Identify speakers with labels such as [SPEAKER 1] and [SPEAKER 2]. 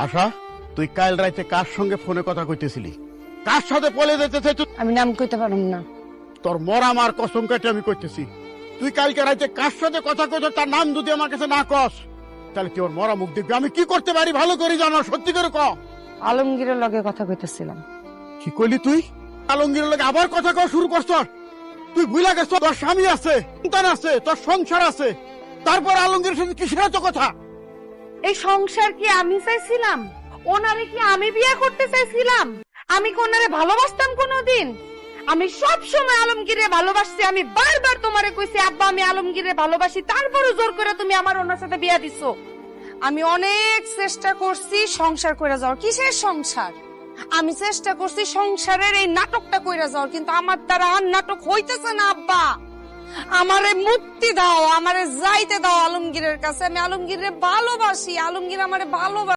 [SPEAKER 1] আশা, তুই কাল রাতে কার সঙ্গে ফোনে কথা কইতেছিলি? কার সাথে পলে যেতেছে তুই?
[SPEAKER 2] আমি নাম কইতে পারুম না।
[SPEAKER 1] তোর মরা মার কসম কাটে আমি কইতেছি, তুই কালকে রাতে কার সাথে কথা কইছ তার নাম যদি আমার কাছে না কস, তাহলে তুই ওর মরা মুখ দেখবি। আমি কি করতে পারি ভালো করে জানো, সত্যি করে ক।
[SPEAKER 2] আলমগীরের লগে কথা কইতেছিলাম।
[SPEAKER 1] কি কইলি তুই? আলমগীরের লগে আবার কথা কওয়া শুরু করছ? তুই ভুলা গেছ তোর স্বামী আছে, সন্তান আছে, তোর সংসার আছে, তারপর আলমগীরের সাথে কিসের এত কথা?
[SPEAKER 2] এই সংসার কি আমি চাইছিলাম? ওনারে কি আমি বিয়ে করতে চাইছিলাম? আমি কি ওনারে ভালোবাসতাম কোনোদিন? আমি সব সময় আলমগীরে ভালোবাসছি। আমি বারবার তোমারে কইছি আব্বা আমি আলমগীরে ভালোবাসি, তারপরও জোর করে তুমি আমার ওনার সাথে বিয়ে দিছো। আমি অনেক চেষ্টা করছি সংসার কইরা যাওয়ার। কিসের সংসার? আমি চেষ্টা করছি সংসারের এই নাটকটা কইরা যাওয়ার, কিন্তু আমার দ্বারা আর নাটক হইতেছে না আব্বা। আমারে মুক্তি দাও, আমারে যাইতে দাও আলমগীরের কাছে। আমি আলমগীরে ভালোবাসি, আলমগীর আমারে ভালোবাসে।